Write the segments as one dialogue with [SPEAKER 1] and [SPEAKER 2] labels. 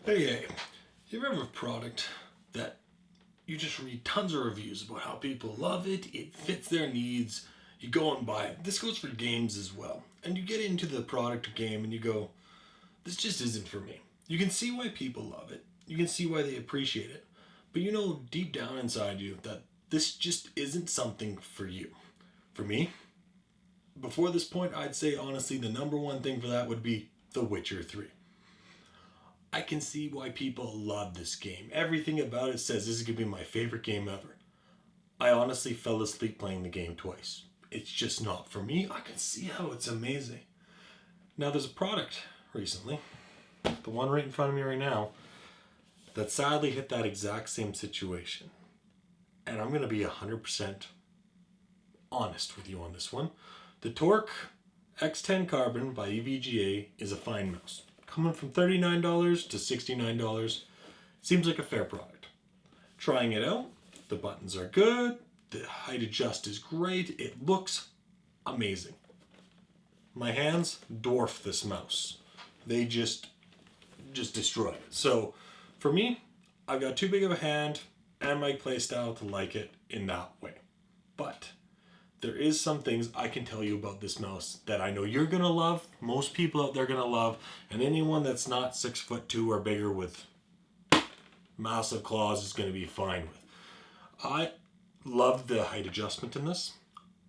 [SPEAKER 1] Hey, you ever have a product that you just read tons of reviews about how people love it, it fits their needs, you go and buy it. This goes for games as well. And you get into the product or game and you go, this just isn't for me. You can see why people love it. You can see why they appreciate it. But you know deep down inside you that this just isn't something for you. For me, before this point, I'd say honestly the number one thing for that would be The Witcher 3. I can see why people love this game. Everything about it says this is going to be my favorite game ever. I honestly fell asleep playing the game twice. It's just not for me. I can see how it's amazing. Now there's a product recently, the one right in front of me right now, that sadly hit that exact same situation. And I'm going to be 100% honest with you on this one. The TORQ X10 Carbon by EVGA is a fine mouse. Coming from $39 to $69, seems like a fair product. Trying it out, the buttons are good, the height adjust is great, it looks amazing. My hands dwarf this mouse. They just destroy it. So for me, I've got too big of a hand and my play style to like it in that way. But there is some things I can tell you about this mouse that I know you're going to love, most people out there are going to love, and anyone that's not 6'2" or bigger with massive claws is going to be fine with. I love the height adjustment in this.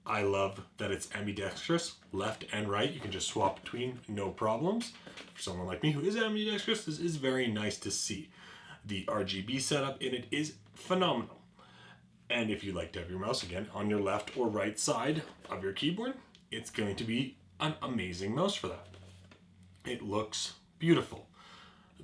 [SPEAKER 1] I love that it's ambidextrous, left and right. You can just swap between, no problems. For someone like me who is ambidextrous, this is very nice to see. The RGB setup in it is phenomenal. And if you like to have your mouse, again, on your left or right side of your keyboard, it's going to be an amazing mouse for that. It looks beautiful.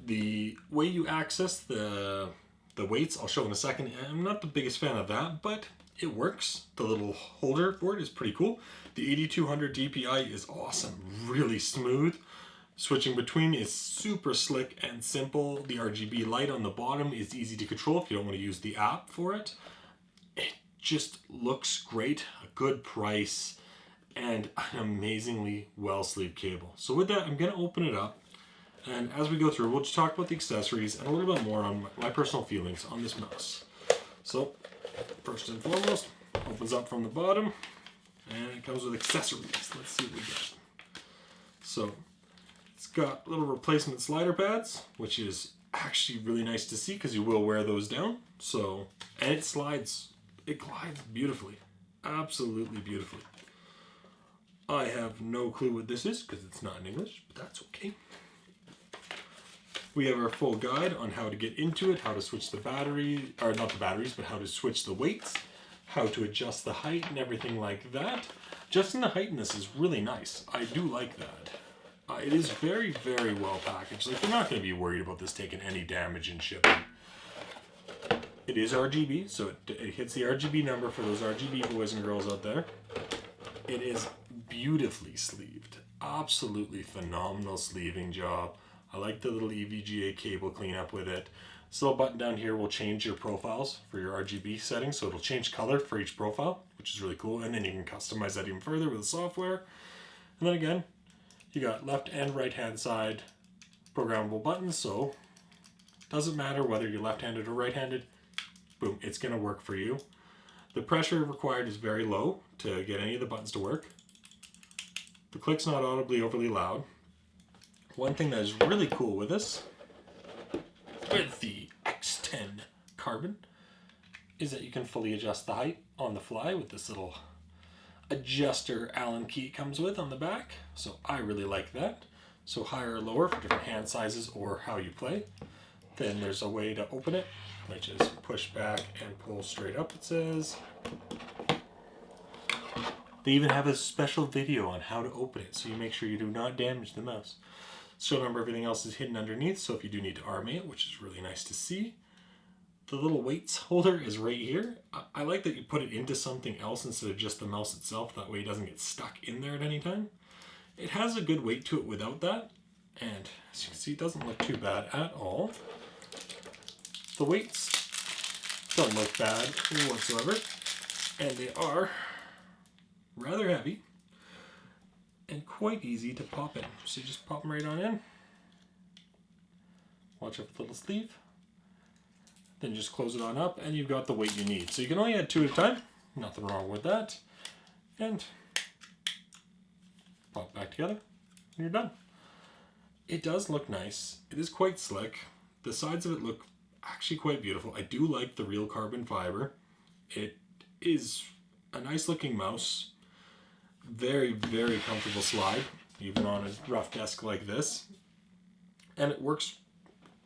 [SPEAKER 1] The way you access the weights, I'll show in a second. I'm not the biggest fan of that, but it works. The little holder for it is pretty cool. The 8200 DPI is awesome, really smooth. Switching between is super slick and simple. The RGB light on the bottom is easy to control if you don't want to use the app for it. It just looks great, a good price, and an amazingly well-sleeved cable. So with that, I'm going to open it up, and as we go through, we'll just talk about the accessories and a little bit more on my personal feelings on this mouse. So, first and foremost, opens up from the bottom, and it comes with accessories. Let's see what we get. So, it's got little replacement slider pads, which is actually really nice to see because you will wear those down. So, and it slides. It glides beautifully. Absolutely beautifully. I have no clue what this is because it's not in English, but that's okay. We have our full guide on how to get into it, how to switch the battery, or not the batteries, but how to switch the weights, how to adjust the height and everything like that. Adjusting the height in this is really nice. I do like that. It is very, very well packaged. Like, you're not going to be worried about this taking any damage in shipping. It is RGB, so it hits the RGB number for those RGB boys and girls out there. It is beautifully sleeved. Absolutely phenomenal sleeving job. I like the little EVGA cable cleanup with it. This little button down here will change your profiles for your RGB settings, so it'll change color for each profile, which is really cool. And then you can customize that even further with the software. And then again, you got left and right hand side programmable buttons, so it doesn't matter whether you're left-handed or right-handed. Boom, it's going to work for you. The pressure required is very low to get any of the buttons to work. The click's not audibly overly loud. One thing that is really cool with this, with the X10 Carbon, is that you can fully adjust the height on the fly with this little adjuster Allen key it comes with on the back. So I really like that. So higher or lower for different hand sizes or how you play. Then there's a way to open it, which is push back and pull straight up, it says. They even have a special video on how to open it, so you make sure you do not damage the mouse. Still remember, everything else is hidden underneath, so if you do need to arm it, which is really nice to see. The little weights holder is right here. I like that you put it into something else instead of just the mouse itself, that way it doesn't get stuck in there at any time. It has a good weight to it without that, and as you can see, it doesn't look too bad at all. The weights don't look bad whatsoever, and they are rather heavy and quite easy to pop in. So you just pop them right on in. watch out for the little sleeve. Then just close it on up and you've got the weight you need. So you can only add 2 at a time. Nothing wrong with that. And pop back together and you're done. It does look nice. It is quite slick. The sides of it look actually quite beautiful. I do like the real carbon fiber. It is a nice looking mouse. Very, very comfortable slide, even on a rough desk like this. And it works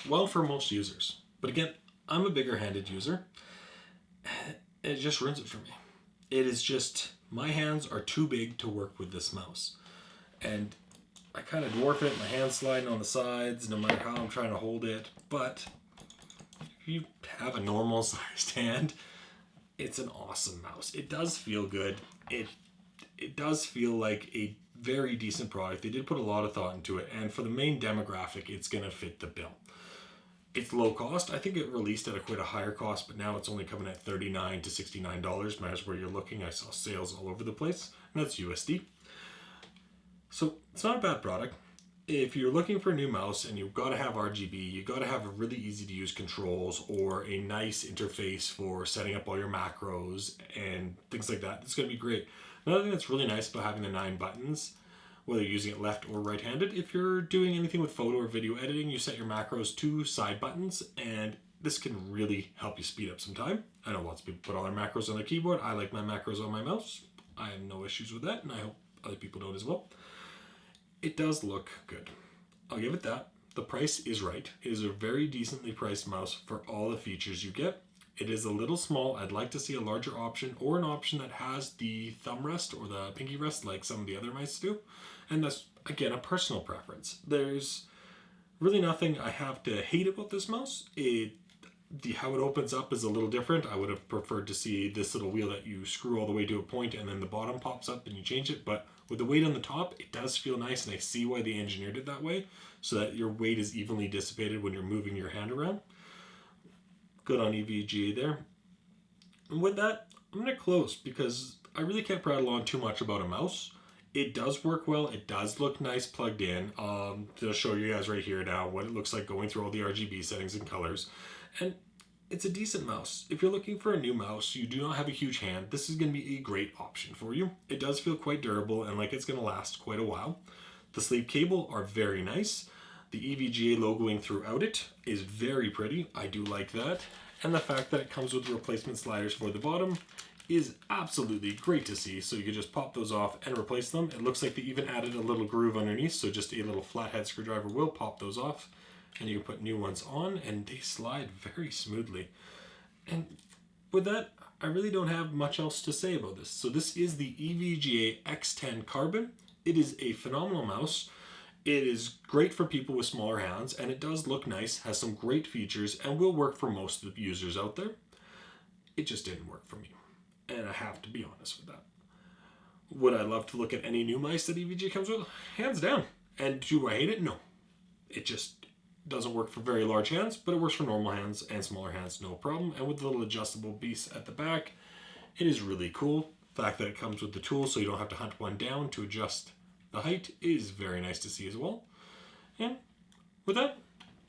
[SPEAKER 1] well for most users. But again, I'm a bigger handed user. It just ruins it for me. It is just, my hands are too big to work with this mouse. And I kind of dwarf it, my hand's sliding on the sides no matter how I'm trying to hold it. But if you have a normal sized hand, it's an awesome mouse. It does feel good. It does feel like a very decent product. They did put a lot of thought into it, and for the main demographic, it's going to fit the bill. It's low cost. I think it released at quite a higher cost, but now it's only coming at $39 to $69. Matters where you're looking. I saw sales all over the place, and that's USD. So it's not a bad product. If you're looking for a new mouse and you've got to have RGB, you've got to have a really easy to use controls or a nice interface for setting up all your macros and things like that, it's going to be great. Another thing that's really nice about having the 9 buttons, whether you're using it left or right-handed, if you're doing anything with photo or video editing, you set your macros to side buttons, and this can really help you speed up some time. I know lots of people put all their macros on their keyboard. I like my macros on my mouse. I have no issues with that, and I hope other people don't as well. It does look good. I'll give it that. The price is right. It is a very decently priced mouse for all the features you get. It is a little small. I'd like to see a larger option or an option that has the thumb rest or the pinky rest like some of the other mice do. And that's, again, a personal preference. There's really nothing I have to hate about this mouse. How it opens up is a little different. I would have preferred to see this little wheel that you screw all the way to a point and then the bottom pops up and you change it. But with the weight on the top, it does feel nice, and I see why they engineered it that way so that your weight is evenly dissipated when you're moving your hand around. Good on EVGA there. And with that, I'm going to close because I really can't prattle on too much about a mouse. It does work well. It does look nice plugged in. I'll show you guys right here now what it looks like going through all the RGB settings and colors. And it's a decent mouse. If you're looking for a new mouse, you do not have a huge hand, this is going to be a great option for you. It does feel quite durable and like it's going to last quite a while. The sleeve cable are very nice. The EVGA logoing throughout it is very pretty. I do like that. And the fact that it comes with replacement sliders for the bottom is absolutely great to see. So you can just pop those off and replace them. It looks like they even added a little groove underneath, so just a little flathead screwdriver will pop those off. And you can put new ones on and they slide very smoothly. And with that, I really don't have much else to say about this. So this is the EVGA X10 Carbon. It is a phenomenal mouse. It is great for people with smaller hands, and it does look nice, has some great features, and will work for most of the users out there. It just didn't work for me, and I have to be honest with that. Would I love to look at any new mice that EVGA comes with? Hands down. And do I hate it? No. It just doesn't work for very large hands, but it works for normal hands and smaller hands, no problem. And with the little adjustable piece at the back, it is really cool. The fact that it comes with the tool so you don't have to hunt one down to adjust the height is very nice to see as well. And with that,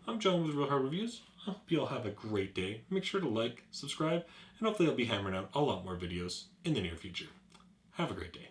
[SPEAKER 1] I'm John with Real Hard Reviews. I hope you all have a great day. Make sure to like, subscribe, and hopefully I'll be hammering out a lot more videos in the near future. Have a great day.